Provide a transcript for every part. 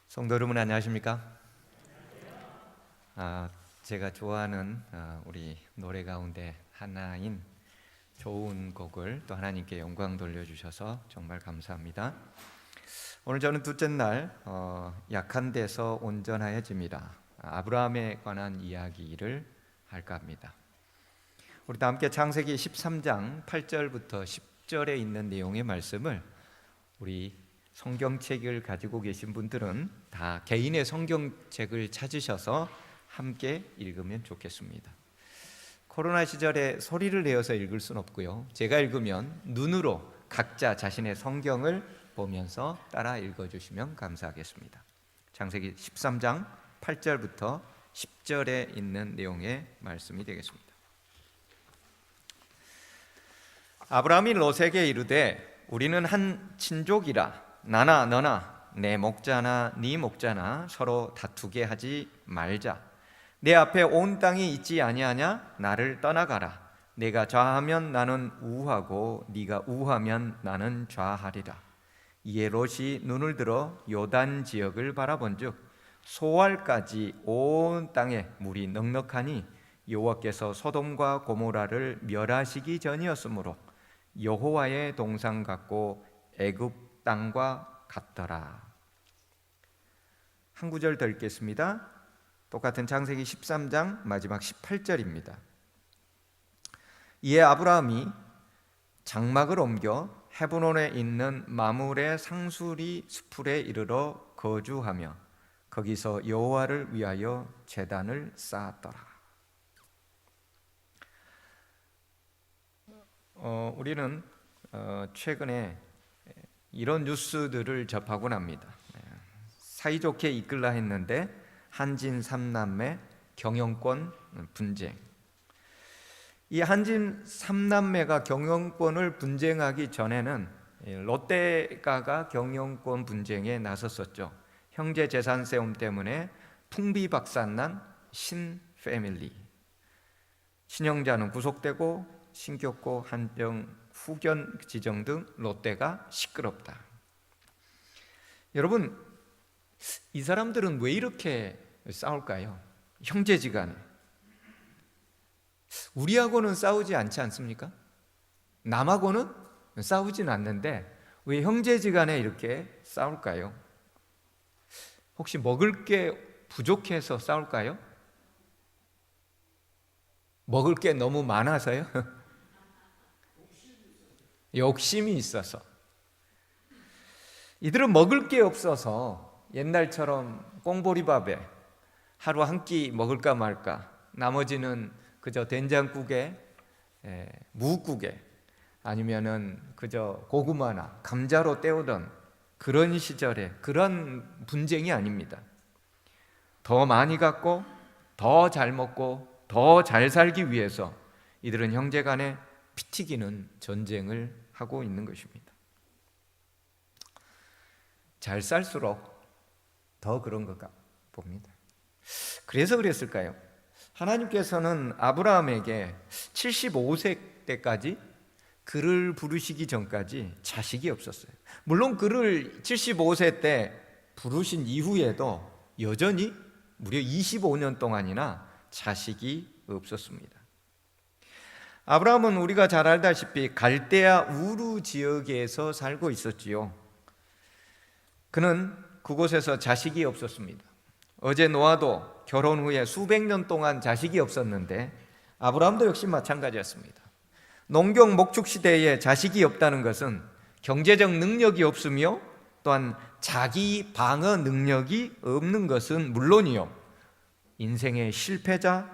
성도 여러분 안녕하십니까? 제가 좋아하는 우리 노래 가운데 하나인 좋은 곡을 또 하나님께 영광 돌려주셔서 정말 감사합니다. 오늘 저는 둘째 날 약한 데서 온전하여집니다. 아브라함에 관한 이야기를 할까 합니다. 우리 다 함께 창세기 13장 8절부터 10절에 있는 내용의 말씀을 우리 성경책을 가지고 계신 분들은 다 개인의 성경책을 찾으셔서 함께 읽으면 좋겠습니다. 코로나 시절에 소리를 내어서 읽을 수는 없고요. 제가 읽으면 눈으로 각자 자신의 성경을 보면서 따라 읽어주시면 감사하겠습니다. 창세기 13장 8절부터 10절에 있는 내용의 말씀이 되겠습니다. 아브라함이 롯에게 이르되 우리는 한 친족이라 나나 너나 내 목자나 네 목자나 서로 다투게 하지 말자. 내 앞에 온 땅이 있지 아니하냐? 나를 떠나가라. 내가 좌하면 나는 우하고 네가 우하면 나는 좌하리라. 이에 롯이 눈을 들어 요단 지역을 바라본즉 소알까지 온 땅에 물이 넉넉하니 여호와께서 소돔과 고모라를 멸하시기 전이었으므로 여호와의 동상 같고 애굽 땅과 같더라. 한 구절 더 읽겠습니다. 똑같은 창세기 13장 마지막 18절입니다. 이에 아브라함이 장막을 옮겨 헤브론에 있는 마므레 상수리 스풀에 이르러 거주하며 거기서 여호와를 위하여 제단을 쌓았더라. 우리는 최근에 이런 뉴스들을 접하곤 합니다. 사이좋게 이끌라 했는데 한진 3남매 경영권 분쟁. 이 한진 3남매가 경영권을 분쟁하기 전에는 롯데가가 경영권 분쟁에 나섰었죠. 형제 재산 세움 때문에 풍비박산난 신 패밀리. 친형자는 구속되고 신격고 한정 후견 지정 등 롯데가 시끄럽다. 여러분, 이 사람들은 왜 이렇게 싸울까요? 형제지간에. 우리하고는 싸우지 않지 않습니까? 남하고는 싸우진 않는데 왜 형제지간에 이렇게 싸울까요? 혹시 먹을 게 부족해서 싸울까요? 먹을 게 너무 많아서요? 욕심이 있어서. 이들은 먹을 게 없어서 옛날처럼 꽁보리밥에 하루 한 끼 먹을까 말까, 나머지는 그저 된장국에 무국에 아니면은 그저 고구마나 감자로 때우던 그런 시절에 그런 분쟁이 아닙니다. 더 많이 갖고 더 잘 먹고 더 잘 살기 위해서 이들은 형제간에 피 튀기는 전쟁을 하고 있는 것입니다. 잘 살수록 더 그런 것 봅니다. 그래서 그랬을까요? 하나님께서는 아브라함에게 75세 때까지 그를 부르시기 전까지 자식이 없었어요. 물론 그를 75세 때 부르신 이후에도 여전히 무려 25년 동안이나 자식이 없었습니다. 아브라함은 우리가 잘 알다시피 갈대아 우르 지역에서 살고 있었지요. 그는 그곳에서 자식이 없었습니다. 어제 노아도 결혼 후에 수백 년 동안 자식이 없었는데 아브라함도 역시 마찬가지였습니다. 농경 목축 시대에 자식이 없다는 것은 경제적 능력이 없으며 또한 자기 방어 능력이 없는 것은 물론이요, 인생의 실패자,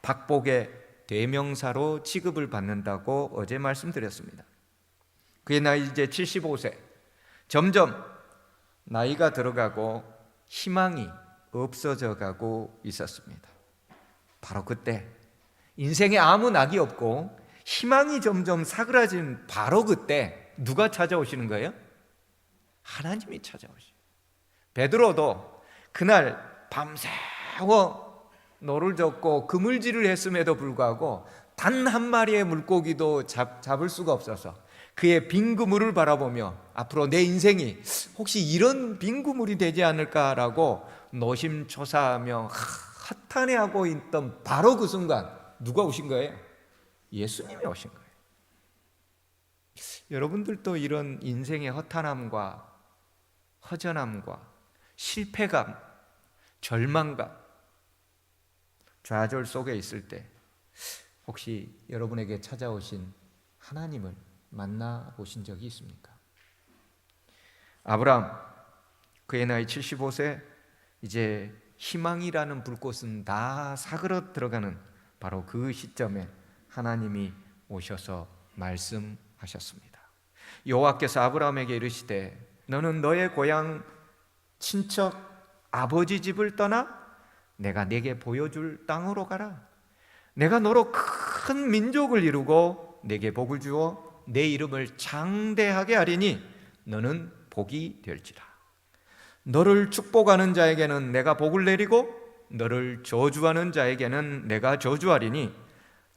박복의 대명사로 취급을 받는다고 어제 말씀드렸습니다. 그의 나이 이제 75세. 점점 나이가 들어가고 희망이 없어져 가고 있었습니다. 바로 그때 인생에 아무 낙이 없고 희망이 점점 사그라진 바로 그때 누가 찾아오시는 거예요? 하나님이 찾아오시죠. 베드로도 그날 밤새워 노를 젓고 그물질을 했음에도 불구하고 단 한 마리의 물고기도 잡을 수가 없어서 그의 빈 그물을 바라보며 앞으로 내 인생이 혹시 이런 빈 그물이 되지 않을까라고 노심초사하며 허탄해하고 있던 바로 그 순간 누가 오신 거예요? 예수님이 오신 거예요. 여러분들도 이런 인생의 허탄함과 허전함과 실패감, 절망감, 좌절 속에 있을 때 혹시 여러분에게 찾아오신 하나님을 만나보신 적이 있습니까? 아브라함, 그의 나이 75세, 이제 희망이라는 불꽃은 다 사그러 들어가는 바로 그 시점에 하나님이 오셔서 말씀하셨습니다. 여호와께서 아브라함에게 이르시되 너는 너의 고향 친척 아버지 집을 떠나 내가 네게 보여줄 땅으로 가라. 내가 너로 큰 민족을 이루고 네게 복을 주어 내 이름을 장대하게 하리니 너는 복이 될지라. 너를 축복하는 자에게는 내가 복을 내리고 너를 저주하는 자에게는 내가 저주하리니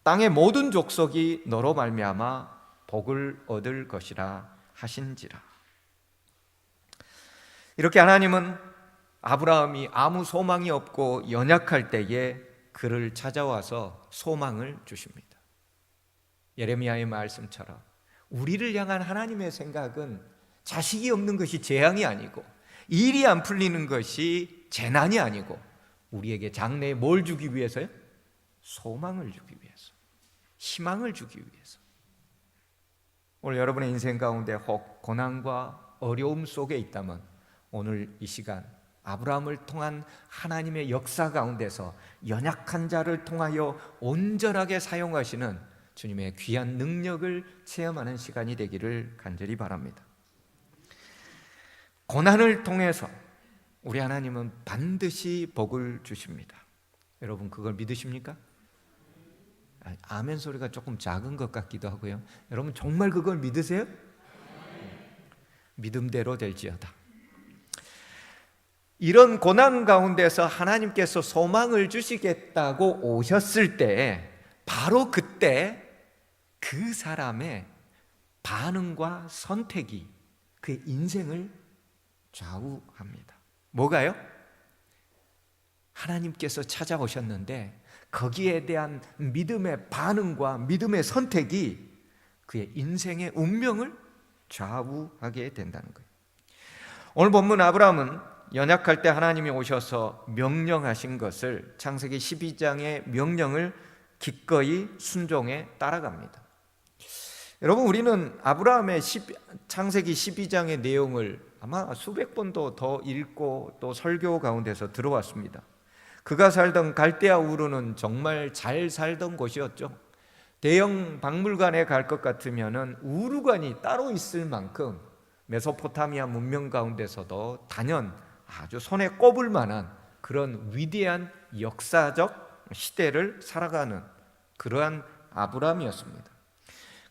땅의 모든 족속이 너로 말미암아 복을 얻을 것이라 하신지라. 이렇게 하나님은 아브라함이 아무 소망이 없고 연약할 때에 그를 찾아와서 소망을 주십니다. 예레미야의 말씀처럼 우리를 향한 하나님의 생각은 자식이 없는 것이 재앙이 아니고 일이 안 풀리는 것이 재난이 아니고 우리에게 장래에 뭘 주기 위해서요? 소망을 주기 위해서, 희망을 주기 위해서. 오늘 여러분의 인생 가운데 혹 고난과 어려움 속에 있다면 오늘 이 시간 아브라함을 통한 하나님의 역사 가운데서 연약한 자를 통하여 온전하게 사용하시는 주님의 귀한 능력을 체험하는 시간이 되기를 간절히 바랍니다. 고난을 통해서 우리 하나님은 반드시 복을 주십니다. 여러분 그걸 믿으십니까? 아멘 소리가 조금 작은 것 같기도 하고요. 여러분 정말 그걸 믿으세요? 믿음대로 될지어다. 이런 고난 가운데서 하나님께서 소망을 주시겠다고 오셨을 때 바로 그때 그 사람의 반응과 선택이 그의 인생을 좌우합니다. 뭐가요? 하나님께서 찾아오셨는데 거기에 대한 믿음의 반응과 믿음의 선택이 그의 인생의 운명을 좌우하게 된다는 거예요. 오늘 본문 아브라함은 연약할 때 하나님이 오셔서 명령하신 것을 창세기 12장의 명령을 기꺼이 순종해 따라갑니다. 여러분 우리는 아브라함의 창세기 12장의 내용을 아마 수백 번도 더 읽고 또 설교 가운데서 들어왔습니다. 그가 살던 갈대아 우르는 정말 잘 살던 곳이었죠. 대형 박물관에 갈 것 같으면 우르관이 따로 있을 만큼 메소포타미아 문명 가운데서도 단연 아주 손에 꼽을 만한 그런 위대한 역사적 시대를 살아가는 그러한 아브라함이었습니다.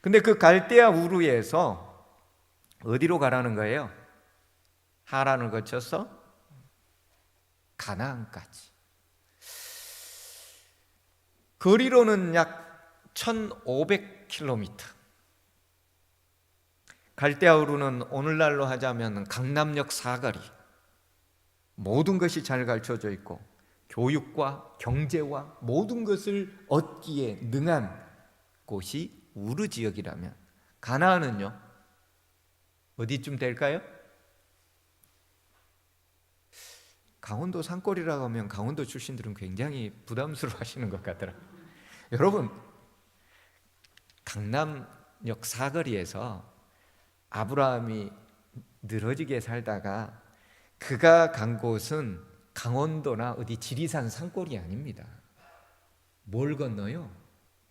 근데 그 갈대아 우르에서 어디로 가라는 거예요? 하란을 거쳐서 가나안까지. 거리로는 약 1500km. 갈대아 우르는 오늘날로 하자면 강남역 사거리. 모든 것이 잘 갖춰져 있고 교육과 경제와 모든 것을 얻기에 능한 곳이 우르 지역이라면 가나안은요? 어디쯤 될까요? 강원도 산골이라고 하면 강원도 출신들은 굉장히 부담스러워 하시는 것 같더라고요. 여러분 강남역 사거리에서 아브라함이 늘어지게 살다가 그가 간 곳은 강원도나 어디 지리산 산골이 아닙니다. 뭘 건너요?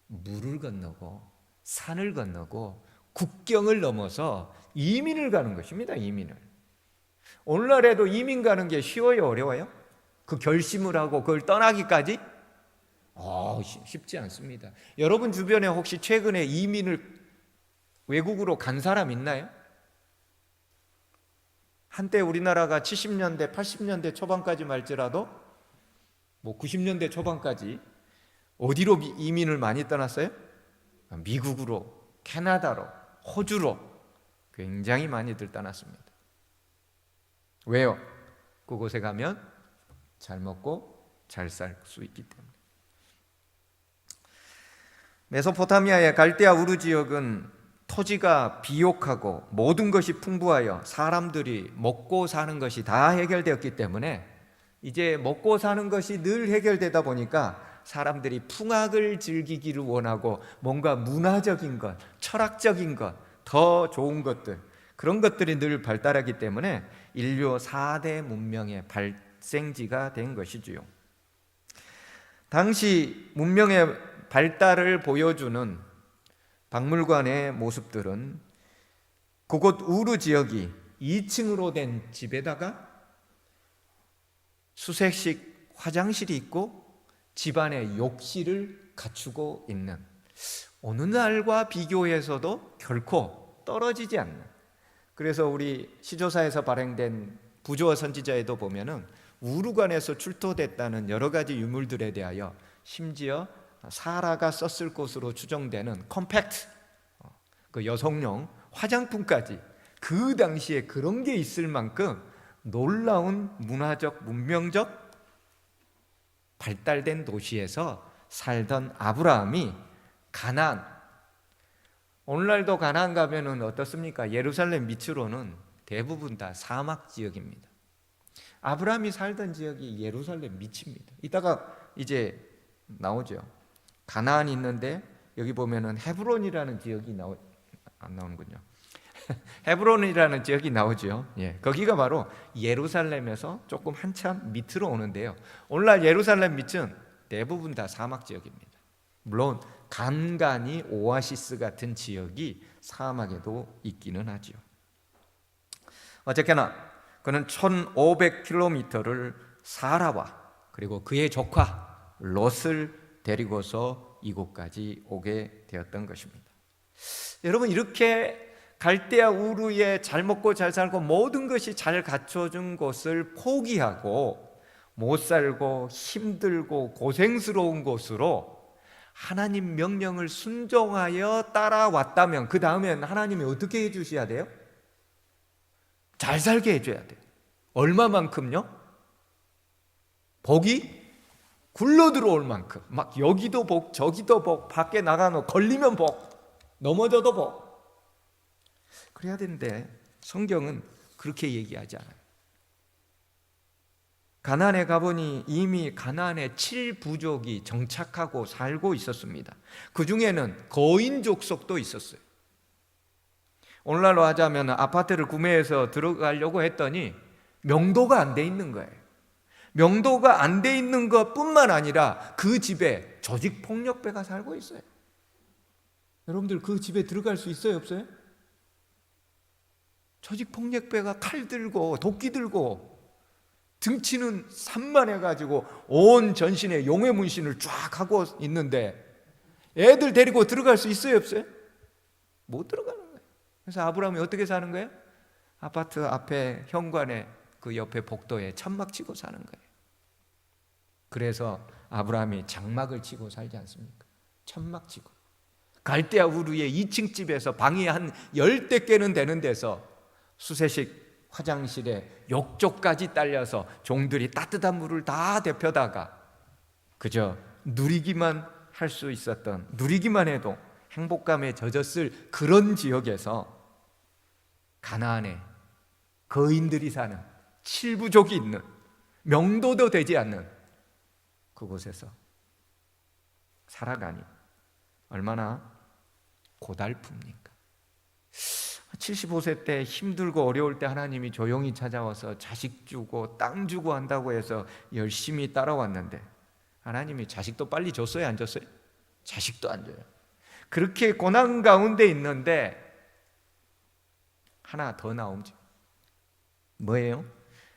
물을 건너고 산을 건너고 국경을 넘어서 이민을 가는 것입니다. 이민을. 오늘날에도 이민 가는 게 쉬워요? 어려워요? 그 결심을 하고 그걸 떠나기까지? 쉽지 않습니다. 여러분 주변에 혹시 최근에 이민을 외국으로 간 사람 있나요? 한때 우리나라가 70년대, 80년대 초반까지 말지라도 90년대 초반까지 어디로 이민을 많이 떠났어요? 미국으로, 캐나다로, 호주로 굉장히 많이들 떠났습니다. 왜요? 그곳에 가면 잘 먹고 잘 살 수 있기 때문에. 메소포타미아의 갈대아 우르 지역은 토지가 비옥하고 모든 것이 풍부하여 사람들이 먹고 사는 것이 다 해결되었기 때문에 이제 먹고 사는 것이 늘 해결되다 보니까 사람들이 풍악을 즐기기를 원하고 뭔가 문화적인 것, 철학적인 것, 더 좋은 것들, 그런 것들이 늘 발달하기 때문에 인류 4대 문명의 발생지가 된 것이지요. 당시 문명의 발달을 보여주는 박물관의 모습들은 그곳 우르 지역이 2층으로 된 집에다가 수세식 화장실이 있고 집안에 욕실을 갖추고 있는, 어느 날과 비교해서도 결코 떨어지지 않는, 그래서 우리 시조사에서 발행된 부조와 선지자에도 보면은 우르관에서 출토됐다는 여러 가지 유물들에 대하여 심지어 사라가 썼을 것으로 추정되는 컴팩트, 그 여성용 화장품까지 그 당시에 그런 게 있을 만큼 놀라운 문화적, 문명적 발달된 도시에서 살던 아브라함이 가나안, 오늘날도 가나안 가면은 어떻습니까? 예루살렘 밑으로는 대부분 다 사막 지역입니다. 아브라함이 살던 지역이 예루살렘 밑입니다. 이따가 이제 나오죠. 가나안이 있는데 여기 보면은 헤브론이라는 지역이 안 나오는군요. 헤브론이라는 지역이 나오죠. 예, 거기가 바로 예루살렘에서 조금 한참 밑으로 오는데요. 오늘날 예루살렘 밑은 대부분 다 사막 지역입니다. 물론 간간히 오아시스 같은 지역이 사막에도 있기는 하죠. 어쨌거나 그는 1500km를 사라와 그리고 그의 조카 롯을 데리고서 이곳까지 오게 되었던 것입니다. 여러분, 이렇게 갈대아 우르에 잘 먹고 잘 살고 모든 것이 잘 갖춰진 곳을 포기하고 못 살고 힘들고 고생스러운 곳으로 하나님 명령을 순종하여 따라왔다면 그 다음엔 하나님이 어떻게 해주셔야 돼요? 잘 살게 해줘야 돼요. 얼마만큼요? 복이 굴러 들어올 만큼, 막 여기도 복 저기도 복, 밖에 나가노 걸리면 복, 넘어져도 복, 그래야 되는데 성경은 그렇게 얘기하지 않아요. 가나안에 가보니 이미 가나안에 7부족이 정착하고 살고 있었습니다. 그 중에는 거인 족속도 있었어요. 오늘날로 하자면 아파트를 구매해서 들어가려고 했더니 명도가 안 돼 있는 거예요. 명도가 안 돼 있는 것뿐만 아니라 그 집에 조직폭력배가 살고 있어요. 여러분들 그 집에 들어갈 수 있어요, 없어요? 조직폭력배가 칼 들고 도끼 들고 등치는 산만해가지고 온 전신에 용의 문신을 쫙 하고 있는데 애들 데리고 들어갈 수 있어요, 없어요? 못 들어가는 거예요. 그래서 아브라함이 어떻게 사는 거예요? 아파트 앞에 현관에 그 옆에 복도에 천막 치고 사는 거예요. 그래서 아브라함이 장막을 치고 살지 않습니까? 천막 치고. 갈대아 우르의 2층 집에서 방이 한 10대 개는 되는 데서 수세식 화장실에 욕조까지 딸려서 종들이 따뜻한 물을 다 데펴다가 그저 누리기만 할 수 있었던, 누리기만 해도 행복감에 젖었을 그런 지역에서 가나안에 거인들이 사는 7부족이 있는, 명도도 되지 않는 그곳에서 살아가니 얼마나 고달픕니까? 75세 때 힘들고 어려울 때 하나님이 조용히 찾아와서 자식 주고 땅 주고 한다고 해서 열심히 따라왔는데 하나님이 자식도 빨리 줬어요, 안 줬어요? 자식도 안 줘요. 그렇게 고난 가운데 있는데 하나 더 나오죠. 뭐예요?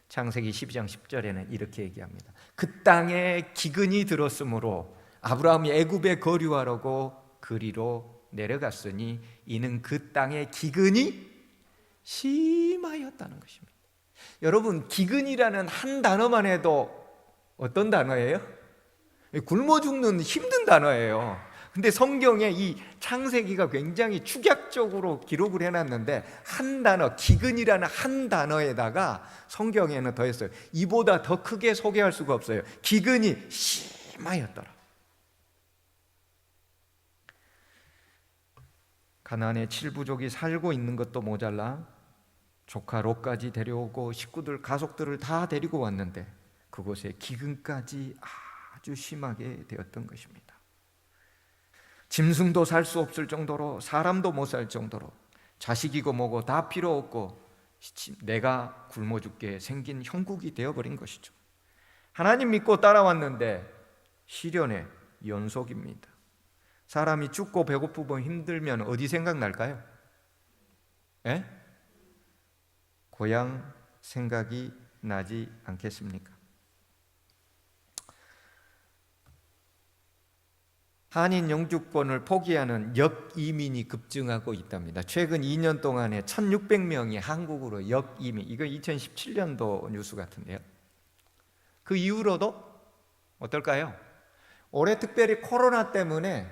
창세기 12장 10절에는 이렇게 얘기합니다. 그 땅에 기근이 들었으므로 아브라함이 애굽에 거류하려고 그리로 내려갔으니 이는 그 땅에 기근이 심하였다는 것입니다. 여러분, 기근이라는 한 단어만 해도 어떤 단어예요? 굶어 죽는 힘든 단어예요. 근데 성경에 이 창세기가 굉장히 축약적으로 기록을 해놨는데 한 단어, 기근이라는 한 단어에다가 성경에는 더했어요. 이보다 더 크게 소개할 수가 없어요. 기근이 심하였더라. 가나안에 7부족이 살고 있는 것도 모자라 조카 롯까지 데려오고 식구들, 가족들을 다 데리고 왔는데 그곳에 기근까지 아주 심하게 되었던 것입니다. 짐승도 살 수 없을 정도로, 사람도 못 살 정도로, 자식이고 뭐고 다 필요 없고 내가 굶어 죽게 생긴 형국이 되어버린 것이죠. 하나님 믿고 따라왔는데 시련의 연속입니다. 사람이 춥고 배고프고 힘들면 어디 생각날까요? 예? 고향 생각이 나지 않겠습니까? 한인 영주권을 포기하는 역이민이 급증하고 있답니다. 최근 2년 동안에 1600명이 한국으로 역이민, 이거 2017년도 뉴스 같은데요. 그 이후로도 어떨까요? 올해 특별히 코로나 때문에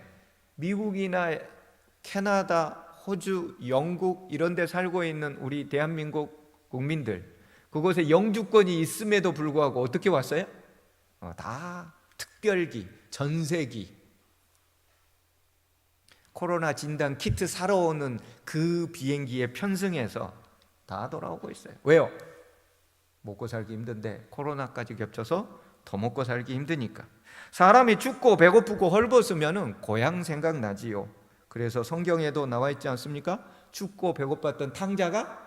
미국이나 캐나다, 호주, 영국 이런 데 살고 있는 우리 대한민국 국민들, 그곳에 영주권이 있음에도 불구하고 어떻게 왔어요? 다 특별기, 전세기, 코로나 진단 키트 사러 오는 그 비행기에 편승해서 다 돌아오고 있어요. 왜요? 먹고 살기 힘든데 코로나까지 겹쳐서 더 먹고 살기 힘드니까. 사람이 춥고 배고프고 헐벗으면 고향 생각나지요. 그래서 성경에도 나와 있지 않습니까? 춥고 배고팠던 탕자가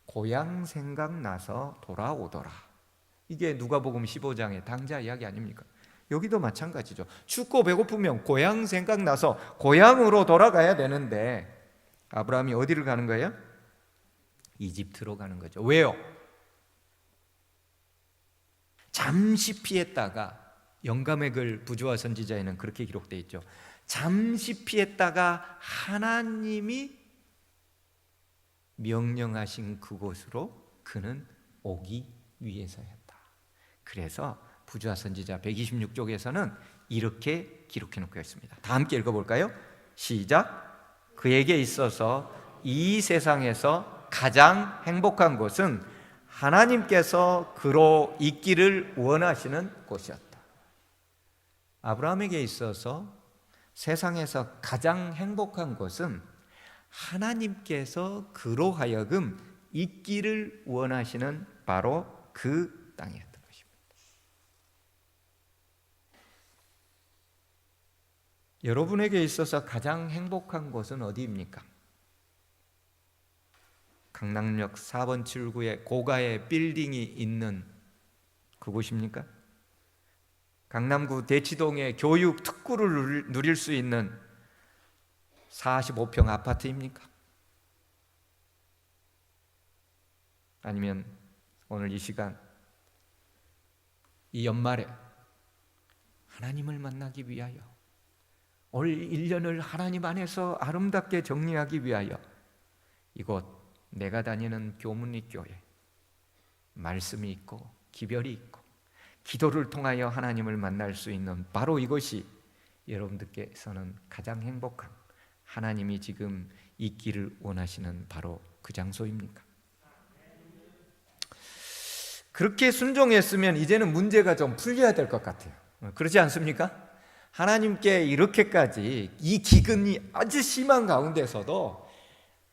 고향 생각나서 돌아오더라. 이게 누가복음 15장의 탕자 이야기 아닙니까? 여기도 마찬가지죠. 춥고 배고프면 고향 생각나서 고향으로 돌아가야 되는데 아브라함이 어디를 가는 거예요? 이집트로 가는 거죠. 왜요? 잠시 피했다가, 영감의 글 부조와 선지자에는 그렇게 기록되어 있죠. 잠시 피했다가 하나님이 명령하신 그곳으로 그는 오기 위해서였다. 그래서 부조와 선지자 126쪽에서는 이렇게 기록해 놓고 있습니다. 다 함께 읽어볼까요? 시작. 그에게 있어서 이 세상에서 가장 행복한 곳은 하나님께서 그로 있기를 원하시는 곳이었다. 아브라함에게 있어서 세상에서 가장 행복한 곳은 하나님께서 그로 하여금 있기를 원하시는 바로 그 땅이었던 것입니다. 여러분에게 있어서 가장 행복한 곳은 어디입니까? 강남역 4번 출구에 고가의 빌딩이 있는 그곳입니까? 강남구 대치동의 교육 특구를 누릴 수 있는 45평 아파트입니까? 아니면 오늘 이 시간, 이 연말에 하나님을 만나기 위하여, 올 1년을 하나님 안에서 아름답게 정리하기 위하여 이곳 내가 다니는 교문리 교회, 말씀이 있고 기별이 있고 기도를 통하여 하나님을 만날 수 있는 바로 이것이 여러분들께서는 가장 행복한, 하나님이 지금 있기를 원하시는 바로 그 장소입니까? 그렇게 순종했으면 이제는 문제가 좀 풀려야 될 것 같아요. 그렇지 않습니까? 하나님께 이렇게까지 이 기근이 아주 심한 가운데서도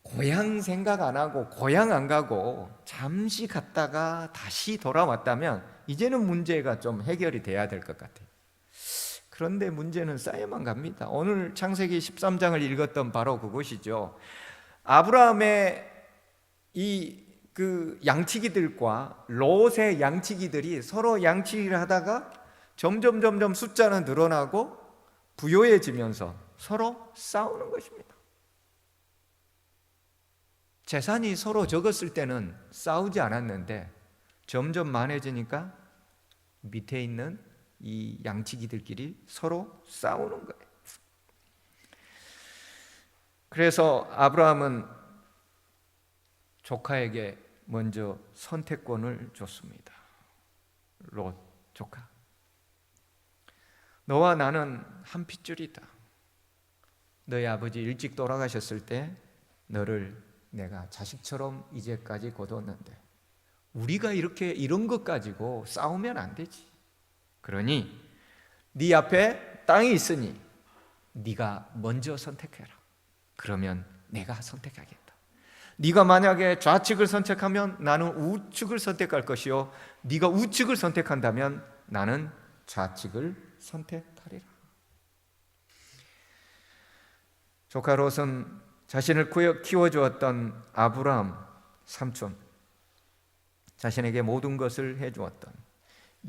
고향 생각 안 하고 고향 안 가고 잠시 갔다가 다시 돌아왔다면 이제는 문제가 좀 해결이 돼야 될 것 같아요. 그런데 문제는 쌓여만 갑니다. 오늘 창세기 13장을 읽었던 바로 그것이죠. 아브라함의 그 양치기들과 롯의 양치기들이 서로 양치기를 하다가 점점 숫자는 늘어나고 부요해지면서 서로 싸우는 것입니다. 재산이 서로 적었을 때는 싸우지 않았는데 점점 많아지니까 밑에 있는 이 양치기들끼리 서로 싸우는 거예요. 그래서 아브라함은 조카에게 먼저 선택권을 줬습니다. 롯 조카, 너와 나는 한 핏줄이다. 너희 아버지 일찍 돌아가셨을 때 너를 내가 자식처럼 이제까지 거두었는데 우리가 이런 것 가지고 싸우면 안 되지. 그러니 네 앞에 땅이 있으니 네가 먼저 선택해라. 그러면 내가 선택하겠다. 네가 만약에 좌측을 선택하면 나는 우측을 선택할 것이요, 네가 우측을 선택한다면 나는 좌측을 선택하리라. 조카 롯은 자신을 키워주었던 아브라함 삼촌, 자신에게 모든 것을 해주었던,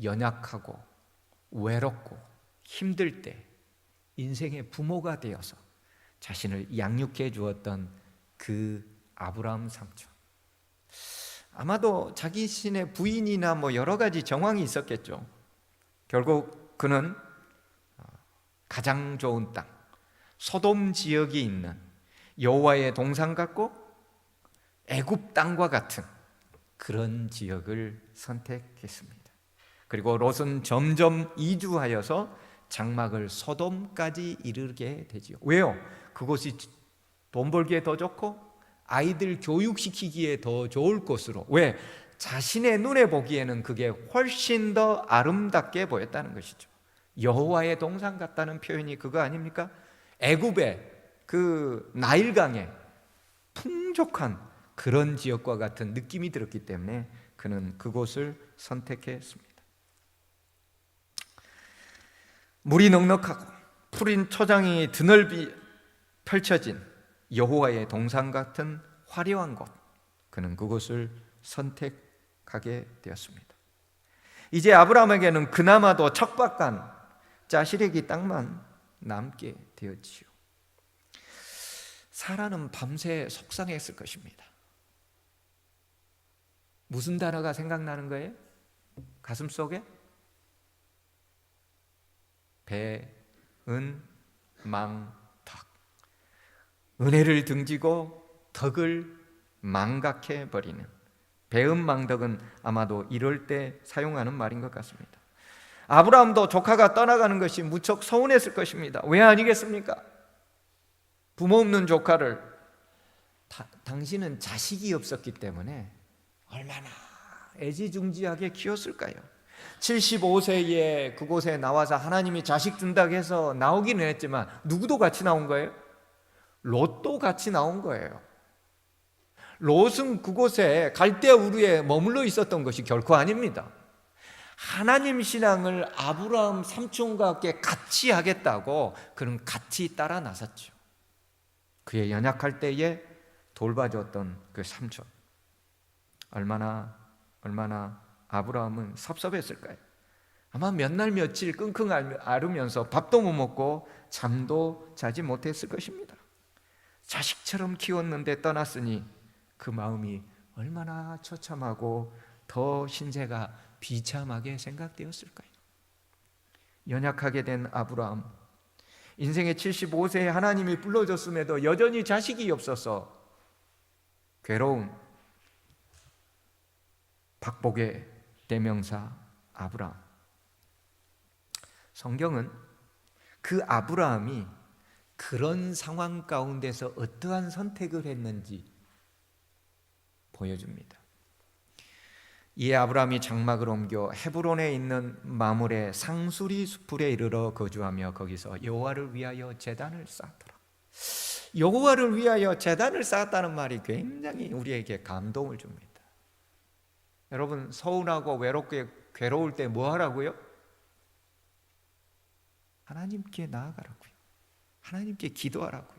연약하고 외롭고 힘들 때 인생의 부모가 되어서 자신을 양육해 주었던 그 아브라함 삼촌, 아마도 자기 신의 부인이나 여러 가지 정황이 있었겠죠. 결국 그는 가장 좋은 땅, 소돔 지역이 있는 여호와의 동산 같고 애굽 땅과 같은 그런 지역을 선택했습니다. 그리고 롯은 점점 이주하여서 장막을 소돔까지 이르게 되지요. 왜요? 그곳이 돈 벌기에 더 좋고 아이들 교육시키기에 더 좋을 곳으로. 왜? 자신의 눈에 보기에는 그게 훨씬 더 아름답게 보였다는 것이죠. 여호와의 동산 같다는 표현이 그거 아닙니까? 애굽의 그 나일강에 풍족한 그런 지역과 같은 느낌이 들었기 때문에 그는 그곳을 선택했습니다. 물이 넉넉하고 푸른 초장이 드넓이 펼쳐진 여호와의 동산 같은 화려한 곳, 그는 그곳을 선택하게 되었습니다. 이제 아브라함에게는 그나마도 척박한 자시래기 땅만 남게 되었지요. 사라는 밤새 속상했을 것입니다. 무슨 단어가 생각나는 거예요? 가슴속에? 배은 망덕. 은혜를 등지고 덕을 망각해 버리는 배은망덕은 아마도 이럴 때 사용하는 말인 것 같습니다. 아브라함도 조카가 떠나가는 것이 무척 서운했을 것입니다. 왜 아니겠습니까? 부모 없는 조카를 당신은 자식이 없었기 때문에 얼마나 애지중지하게 키웠을까요? 75세에 그곳에 나와서 하나님이 자식 준다고 해서 나오기는 했지만 누구도 같이 나온 거예요? 롯도 같이 나온 거예요. 롯은 그곳에 갈대아 우르에 머물러 있었던 것이 결코 아닙니다. 하나님 신앙을 아브라함 삼촌과 함께 같이 하겠다고 그는 같이 따라 나섰죠. 그의 연약할 때에 돌봐줬던 그 삼촌, 얼마나 아브라함은 섭섭했을까요? 아마 몇 날 며칠 끙끙 앓으면서 밥도 못 먹고 잠도 자지 못했을 것입니다. 자식처럼 키웠는데 떠났으니 그 마음이 얼마나 처참하고 더 신세가 비참하게 생각되었을까요? 연약하게 된 아브라함, 인생의 75세에 하나님이 불러줬음에도 여전히 자식이 없어서 괴로운 박복의 대명사 아브라함. 성경은 그 아브라함이 그런 상황 가운데서 어떠한 선택을 했는지 보여줍니다. 이에 아브라함이 장막을 옮겨 헤브론에 있는 마물의 상수리 수풀에 이르러 거주하며 거기서 여호와를 위하여 제단을 쌓았더라. 여호와를 위하여 제단을 쌓았다는 말이 굉장히 우리에게 감동을 줍니다. 여러분, 서운하고 외롭게 괴로울 때 뭐 하라고요? 하나님께 나아가라고요. 하나님께 기도하라고요.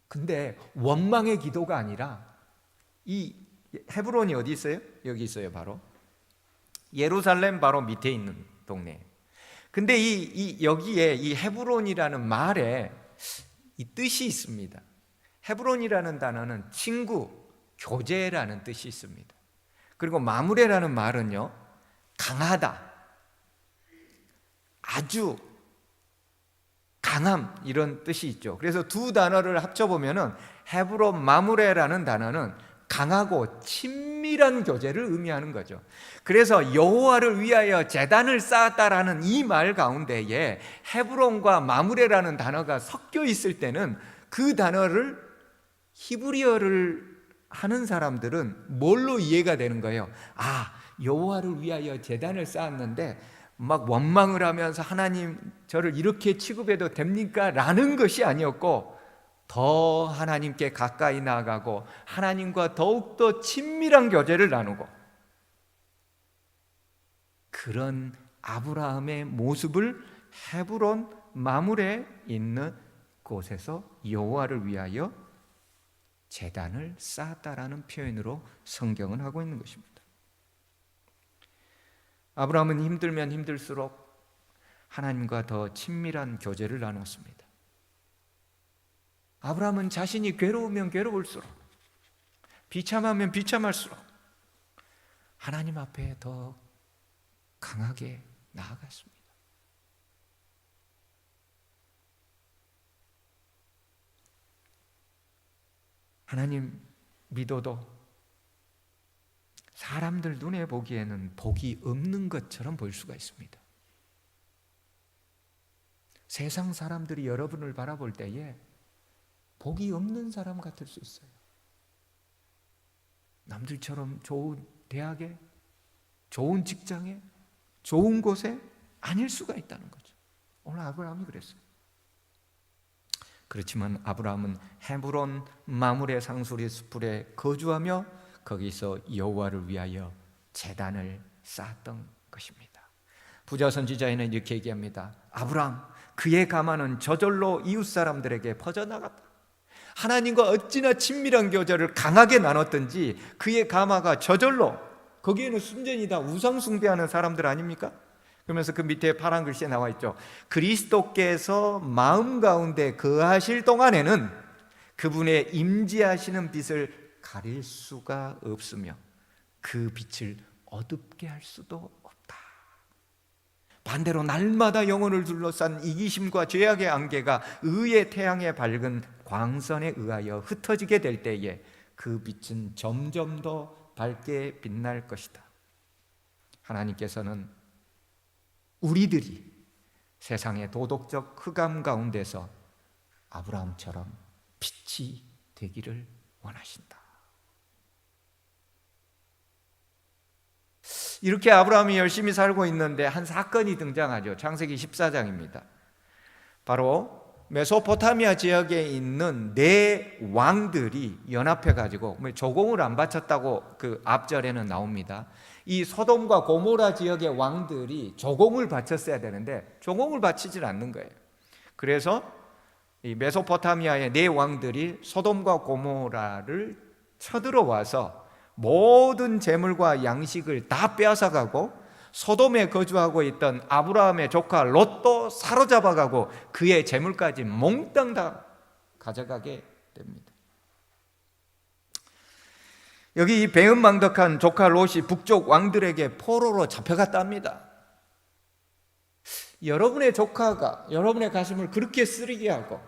근데 원망의 기도가 아니라, 이 헤브론이 어디 있어요? 여기 있어요. 바로 예루살렘 바로 밑에 있는 동네. 근데 여기에 이 헤브론이라는 말에 이 뜻이 있습니다. 헤브론이라는 단어는 친구, 교제라는 뜻이 있습니다. 그리고 마므레라는 말은요, 강하다, 아주 강함, 이런 뜻이 있죠. 그래서 두 단어를 합쳐보면은 헤브론 마므레라는 단어는 강하고 친밀한 교제를 의미하는 거죠. 그래서 여호와를 위하여 제단을 쌓았다라는 이 말 가운데에 헤브론과 마므레라는 단어가 섞여 있을 때는 그 단어를 히브리어를 하는 사람들은 뭘로 이해가 되는 거예요? 여호와를 위하여 제단을 쌓았는데 막 원망을 하면서 하나님 저를 이렇게 취급해도 됩니까? 라는 것이 아니었고 더 하나님께 가까이 나아가고 하나님과 더욱더 친밀한 교제를 나누고 그런 아브라함의 모습을 헤브론 마므레에 있는 곳에서 여호와를 위하여 제단을 쌓았다라는 표현으로 성경은 하고 있는 것입니다. 아브라함은 힘들면 힘들수록 하나님과 더 친밀한 교제를 나눴습니다. 아브라함은 자신이 괴로우면 괴로울수록, 비참하면 비참할수록 하나님 앞에 더 강하게 나아갔습니다. 하나님 믿어도 사람들 눈에 보기에는 복이 없는 것처럼 보일 수가 있습니다. 세상 사람들이 여러분을 바라볼 때에 복이 없는 사람 같을 수 있어요. 남들처럼 좋은 대학에, 좋은 직장에, 좋은 곳에 아닐 수가 있다는 거죠. 오늘 아브라함이 그랬어요. 그렇지만 아브라함은 헤브론 마므레 상수리 숲에 거주하며 거기서 여호와를 위하여 제단을 쌓았던 것입니다. 부자 선지자에는 이렇게 얘기합니다. 아브라함, 그의 가마는 저절로 이웃 사람들에게 퍼져나갔다. 하나님과 어찌나 친밀한 교제를 강하게 나눴던지 그의 가마가 저절로, 거기에는 순전히 다 우상 숭배하는 사람들 아닙니까? 그러면서 그 밑에 파란 글씨에 나와 있죠. 그리스도께서 마음 가운데 거하실 동안에는 그분의 임재하시는 빛을 가릴 수가 없으며 그 빛을 어둡게 할 수도 없다. 반대로 날마다 영혼을 둘러싼 이기심과 죄악의 안개가 의의 태양의 밝은 광선에 의하여 흩어지게 될 때에 그 빛은 점점 더 밝게 빛날 것이다. 하나님께서는 우리들이 세상의 도덕적 흑암 가운데서 아브라함처럼 빛이 되기를 원하신다. 이렇게 아브라함이 열심히 살고 있는데 한 사건이 등장하죠. 창세기 14장입니다. 바로 메소포타미아 지역에 있는 네 왕들이 연합해 가지고 조공을 안 바쳤다고 그 앞절에는 나옵니다. 이 소돔과 고모라 지역의 왕들이 조공을 바쳤어야 되는데 조공을 바치질 않는 거예요. 그래서 이 메소포타미아의 네 왕들이 소돔과 고모라를 쳐들어와서 모든 재물과 양식을 다 빼앗아가고 소돔에 거주하고 있던 아브라함의 조카 롯도 사로잡아가고 그의 재물까지 몽땅 다 가져가게 됩니다. 여기 이 배은망덕한 조카 롯이 북쪽 왕들에게 포로로 잡혀갔다 합니다. 여러분의 조카가 여러분의 가슴을 그렇게 쓰리게 하고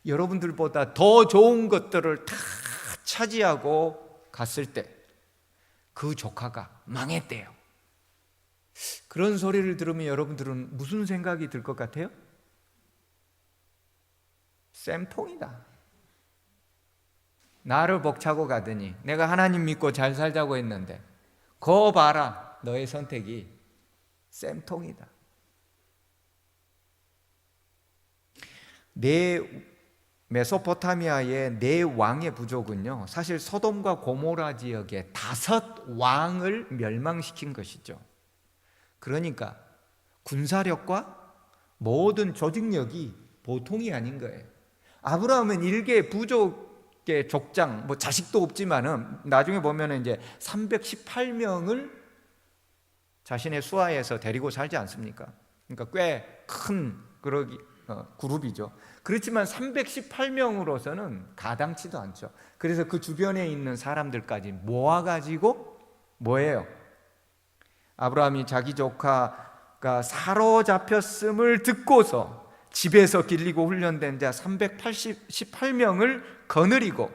여러분들보다 더 좋은 것들을 다 차지하고 갔을 때 그 조카가 망했대요. 그런 소리를 들으면 여러분들은 무슨 생각이 들 것 같아요? 쌤통이다. 나를 복차고 가더니 내가 하나님 믿고 잘 살자고 했는데 거 봐라, 너의 선택이 쌤통이다. 메소포타미아의 네 왕의 부족은요, 사실 소돔과 고모라 지역의 5 왕을 멸망시킨 것이죠. 그러니까 군사력과 모든 조직력이 보통이 아닌 거예요. 아브라함은 일개 부족의 족장, 자식도 없지만은 나중에 보면은 이제 318명을 자신의 수하에서 데리고 살지 않습니까? 그러니까 꽤 큰 그룹이죠. 그렇지만 318명으로서는 가당치도 않죠. 그래서 그 주변에 있는 사람들까지 모아가지고 뭐예요? 아브라함이 자기 조카가 사로잡혔음을 듣고서 집에서 길리고 훈련된 자 318명을 거느리고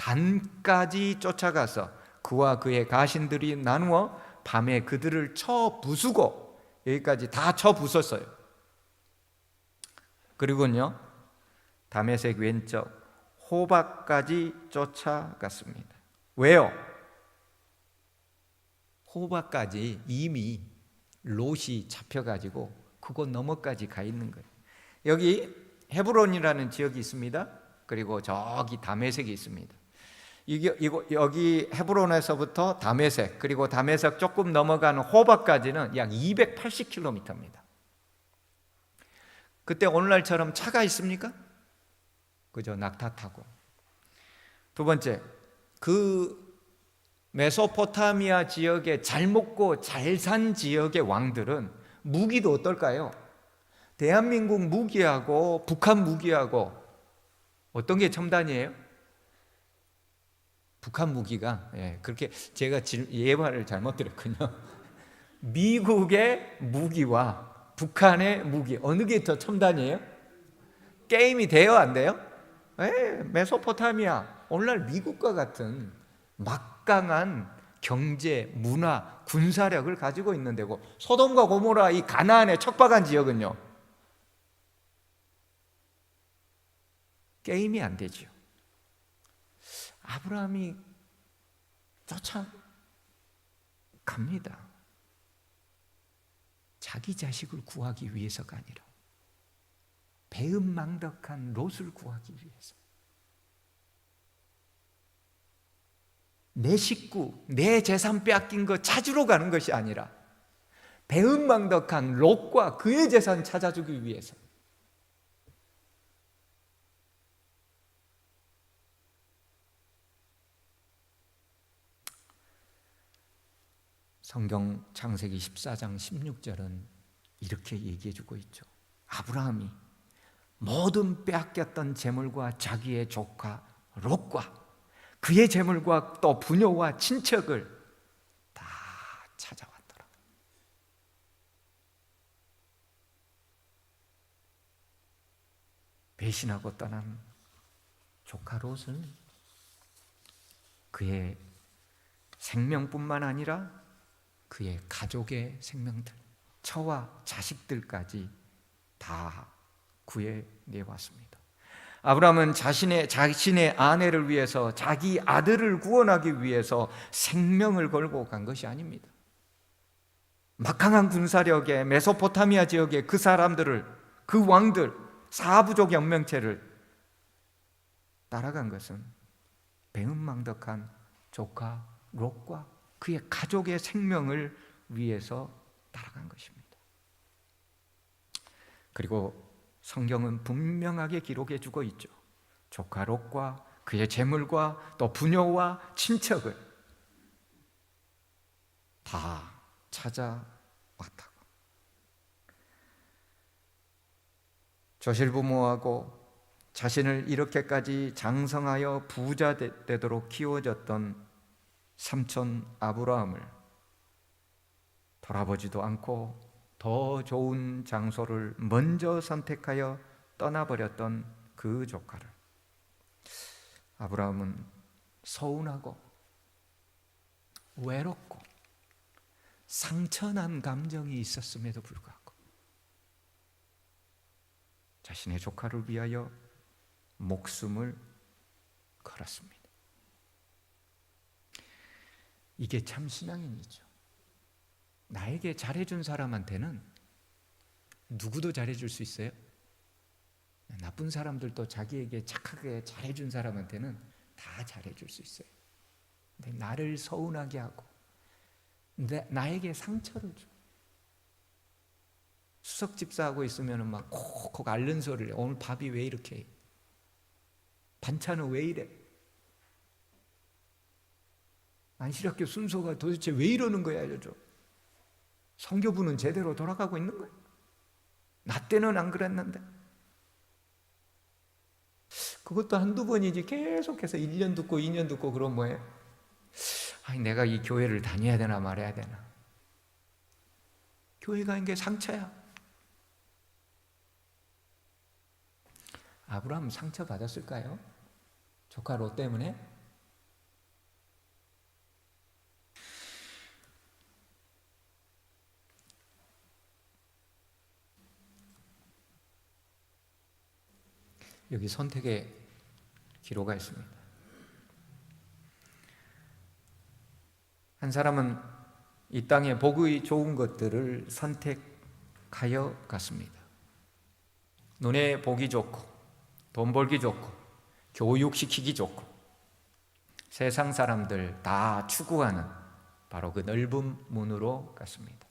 단까지 쫓아가서 그와 그의 가신들이 나누어 밤에 그들을 쳐 부수고, 여기까지 다 쳐 부쉈어요. 그리고는요, 다메섹 왼쪽 호박까지 쫓아갔습니다. 왜요? 호박까지 이미 롯이 잡혀가지고 그곳 너머까지 가 있는 거예요. 여기 헤브론이라는 지역이 있습니다. 그리고 저기 다메섹이 있습니다. 여기 헤브론에서부터 다메섹, 그리고 다메섹 조금 넘어가는 호박까지는 약 280km입니다. 그때 오늘날처럼 차가 있습니까? 그저 낙타 타고. 두 번째, 그 메소포타미아 지역의 잘 먹고 잘 산 지역의 왕들은 무기도 어떨까요? 대한민국 무기하고 북한 무기하고 어떤 게 첨단이에요? 북한 무기가, 그렇게 제가 예화를 잘못 드렸군요. 미국의 무기와 북한의 무기, 어느 게 더 첨단이에요? 게임이 돼요, 안 돼요? 메소포타미아, 오늘날 미국과 같은 막강한 경제, 문화, 군사력을 가지고 있는 데고, 소돔과 고모라 이 가나안의 척박한 지역은요, 게임이 안 되죠. 아브라함이 쫓아갑니다. 자기 자식을 구하기 위해서가 아니라 배은망덕한 롯을 구하기 위해서. 내 식구, 내 재산 빼앗긴 거 찾으러 가는 것이 아니라 배은망덕한 롯과 그의 재산 찾아주기 위해서. 성경 창세기 14장 16절은 이렇게 얘기해주고 있죠. 아브라함이 모든 빼앗겼던 재물과 자기의 조카 롯과 그의 재물과 또 부녀와 친척을 다 찾아왔더라. 배신하고 떠난 조카 롯은 그의 생명뿐만 아니라 그의 가족의 생명들, 처와 자식들까지 다 구해내왔습니다. 아브라함은 자신의 아내를 위해서, 자기 아들을 구원하기 위해서 생명을 걸고 간 것이 아닙니다. 막강한 군사력의 메소포타미아 지역의 그 사람들을, 그 왕들, 사부족 연맹체를 따라간 것은 배은망덕한 조카 롯과 그의 가족의 생명을 위해서 따라간 것입니다. 그리고 성경은 분명하게 기록해주고 있죠. 조카 롯과 그의 재물과 또 부녀와 친척을 다 찾아왔다고. 조실부모하고 자신을 이렇게까지 장성하여 부자 되도록 키워줬던 삼촌 아브라함을 돌아보지도 않고 더 좋은 장소를 먼저 선택하여 떠나버렸던 그 조카를 아브라함은 서운하고 외롭고 상처난 감정이 있었음에도 불구하고 자신의 조카를 위하여 목숨을 걸었습니다. 이게 참 신앙인이죠. 나에게 잘해준 사람한테는 누구도 잘해줄 수 있어요? 나쁜 사람들도 자기에게 착하게 잘해준 사람한테는 다 잘해줄 수 있어요. 근데 나를 서운하게 하고 나에게 상처를 줘. 수석 집사하고 있으면 막 콕콕 앓는 소리를 해. 오늘 밥이 왜 이렇게 해? 반찬은 왜 이래? 안실학교 순서가 도대체 왜 이러는 거야? 알려줘. 성교부는 제대로 돌아가고 있는 거야? 나 때는 안 그랬는데. 그것도 한두 번이지 계속해서 1년 듣고 2년 듣고 그럼 뭐예요? 아니 내가 이 교회를 다녀야 되나 말아야 되나. 교회 가는 게 상처야. 아브라함 상처 받았을까요? 조카 롯 때문에? 여기 선택의 기로가 있습니다. 한 사람은 이 땅에 복의 좋은 것들을 선택하여 갔습니다. 눈에 보기 좋고 돈 벌기 좋고 교육시키기 좋고 세상 사람들 다 추구하는 바로 그 넓은 문으로 갔습니다.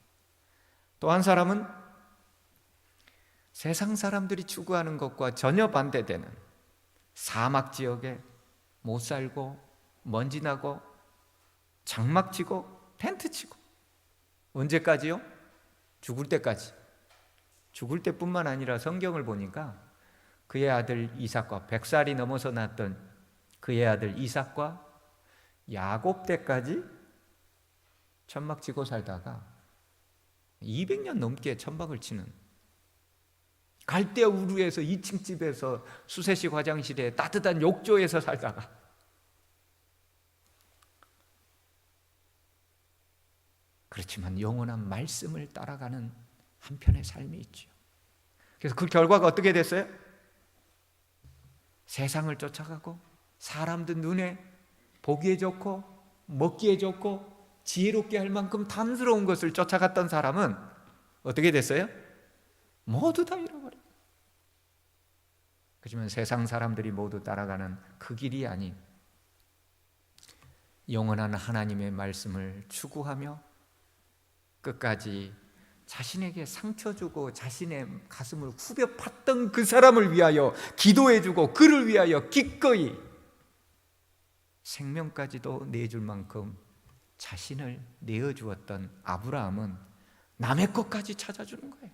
또 한 사람은 세상 사람들이 추구하는 것과 전혀 반대되는 사막 지역에 못 살고 먼지 나고 장막 치고 텐트 치고 언제까지요? 죽을 때까지. 죽을 때뿐만 아니라 성경을 보니까 그의 아들 이삭과 100살이 넘어서 낳았던 그의 아들 이삭과 야곱 때까지 천막 치고 살다가 200년 넘게 천막을 치는, 갈대 우루에서 2층 집에서 수세식 화장실에 따뜻한 욕조에서 살다가 그렇지만 영원한 말씀을 따라가는 한편의 삶이 있죠. 그래서 그 결과가 어떻게 됐어요? 세상을 쫓아가고 사람들 눈에 보기에 좋고 먹기에 좋고 지혜롭게 할 만큼 탐스러운 것을 쫓아갔던 사람은 어떻게 됐어요? 모두 다 잃어버려요. 그렇지만 세상 사람들이 모두 따라가는 그 길이 아닌 영원한 하나님의 말씀을 추구하며 끝까지 자신에게 상처 주고 자신의 가슴을 후벼 팠던 그 사람을 위하여 기도해주고 그를 위하여 기꺼이 생명까지도 내줄 만큼 자신을 내어주었던 아브라함은 남의 것까지 찾아주는 거예요.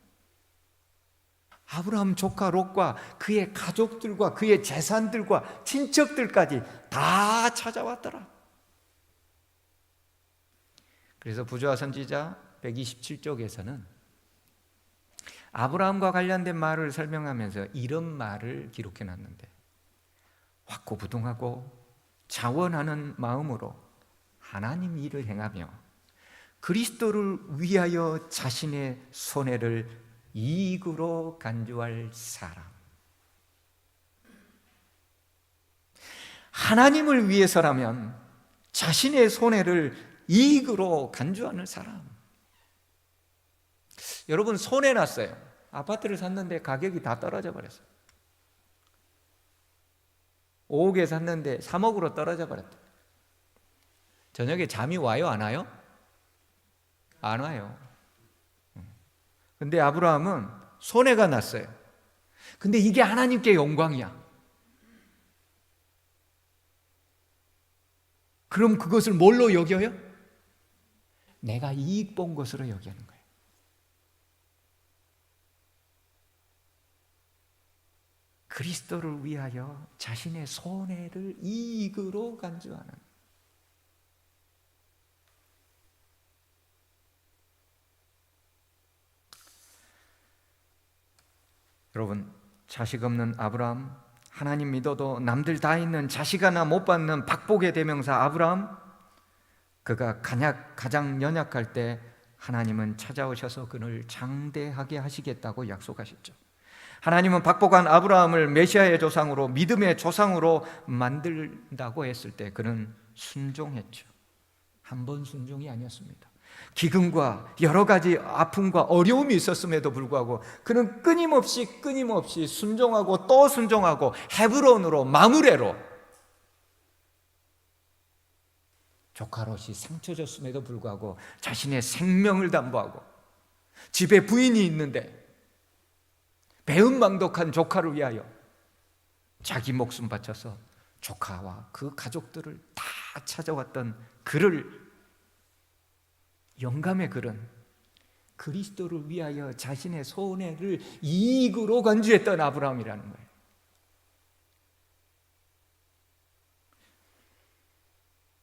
아브라함 조카 롯과 그의 가족들과 그의 재산들과 친척들까지 다 찾아왔더라. 그래서 부조와 선지자 127쪽에서는 아브라함과 관련된 말을 설명하면서 이런 말을 기록해 놨는데, 확고부동하고 자원하는 마음으로 하나님 일을 행하며 그리스도를 위하여 자신의 손해를 이익으로 간주할 사람, 하나님을 위해서라면 자신의 손해를 이익으로 간주하는 사람. 여러분, 손해 났어요. 아파트를 샀는데 가격이 다 떨어져 버렸어요. 5억에 샀는데 3억으로 떨어져 버렸다. 저녁에 잠이 와요, 안 와요? 안 와요. 근데 아브라함은 손해가 났어요. 근데 이게 하나님께 영광이야. 그럼 그것을 뭘로 여겨요? 내가 이익 본 것으로 여기는 거예요. 그리스도를 위하여 자신의 손해를 이익으로 간주하는. 여러분, 자식 없는 아브라함, 하나님 믿어도 남들 다 있는 자식 하나 못 받는 박복의 대명사 아브라함, 그가 가장 연약할 때 하나님은 찾아오셔서 그를 장대하게 하시겠다고 약속하셨죠. 하나님은 박복한 아브라함을 메시아의 조상으로, 믿음의 조상으로 만든다고 했을 때 그는 순종했죠. 한 번 순종이 아니었습니다. 기근과 여러 가지 아픔과 어려움이 있었음에도 불구하고 그는 끊임없이 순종하고 또 순종하고 헤브론으로, 마므레로, 조카 롯이 상처 줬음에도 불구하고 자신의 생명을 담보하고, 집에 부인이 있는데 배은망덕한 조카를 위하여 자기 목숨 바쳐서 조카와 그 가족들을 다 찾아왔던 그를, 영감의 글은 그리스도를 위하여 자신의 손해를 이익으로 간주했던 아브라함이라는 거예요.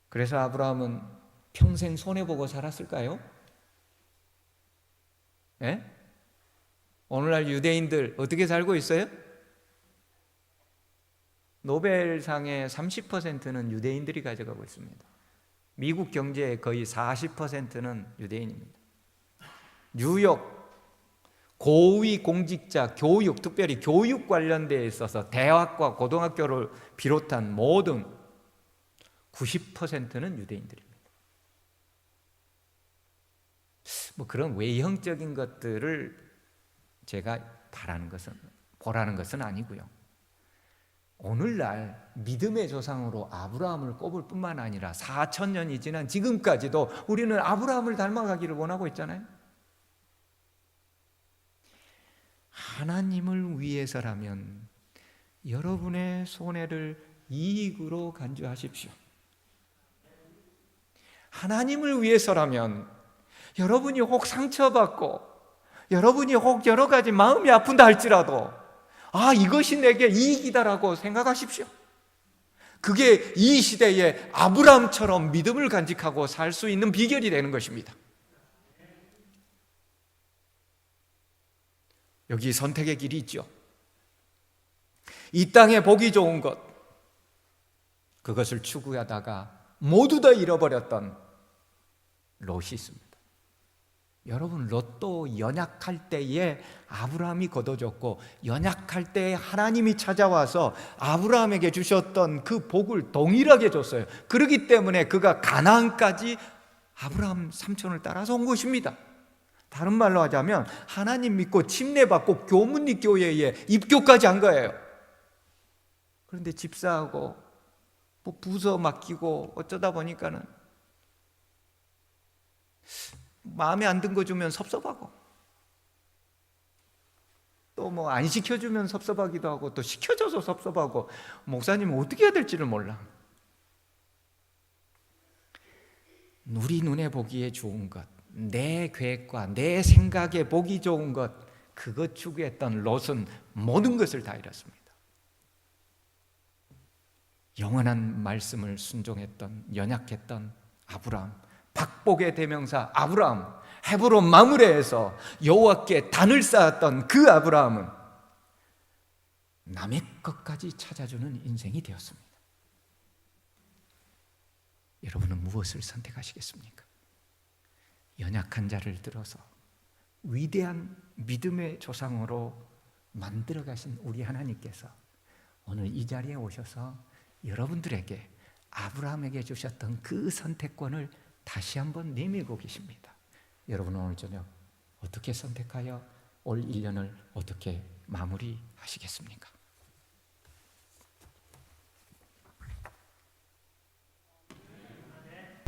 그래서 아브라함은 평생 손해보고 살았을까요? 예? 오늘날 유대인들 어떻게 살고 있어요? 노벨상의 30%는 유대인들이 가져가고 있습니다. 미국 경제의 거의 40%는 유대인입니다. 뉴욕 고위 공직자, 교육, 특별히 교육 관련되어 있어서 대학과 고등학교를 비롯한 모든 90%는 유대인들입니다. 뭐 그런 외형적인 것들을 제가 보라는 것은 아니고요. 오늘날 믿음의 조상으로 아브라함을 꼽을 뿐만 아니라 4,000년이 지난 지금까지도 우리는 아브라함을 닮아가기를 원하고 있잖아요. 하나님을 위해서라면 여러분의 손해를 이익으로 간주하십시오. 하나님을 위해서라면 여러분이 혹 상처받고 여러분이 혹 여러 가지 마음이 아픈다 할지라도 이것이 내게 이익이다라고 생각하십시오. 그게 이 시대에 아브라함처럼 믿음을 간직하고 살 수 있는 비결이 되는 것입니다. 여기 선택의 길이 있죠. 이 땅에 보기 좋은 것, 그것을 추구하다가 모두 다 잃어버렸던 롯이 있습니다. 여러분, 롯도 연약할 때에 아브라함이 거둬줬고 연약할 때에 하나님이 찾아와서 아브라함에게 주셨던 그 복을 동일하게 줬어요. 그렇기 때문에 그가 가나안까지 아브라함 삼촌을 따라서 온 것입니다. 다른 말로 하자면 하나님 믿고 침례받고 교문리 교회에 입교까지 한 거예요. 그런데 집사하고 뭐 부서 맡기고 어쩌다 보니까는 마음에 안 든 거 주면 섭섭하고 또 뭐 안 시켜주면 섭섭하기도 하고 또 시켜줘서 섭섭하고 목사님은 어떻게 해야 될지를 몰라. 우리 눈에 보기에 좋은 것, 내 계획과 내 생각에 보기 좋은 것, 그것 추구했던 롯은 모든 것을 다 잃었습니다. 영원한 말씀을 순종했던 연약했던 아브라함, 박복의 대명사 아브라함, 헤브론 마므레에서 여호와께 단을 쌓았던 그 아브라함은 남의 것까지 찾아주는 인생이 되었습니다. 여러분은 무엇을 선택하시겠습니까? 연약한 자를 들어서 위대한 믿음의 조상으로 만들어 가신 우리 하나님께서 오늘 이 자리에 오셔서 여러분들에게 아브라함에게 주셨던 그 선택권을 다시 한번 내밀고 계십니다. 여러분은 오늘 저녁 어떻게 선택하여 올 1년을 어떻게 마무리하시겠습니까?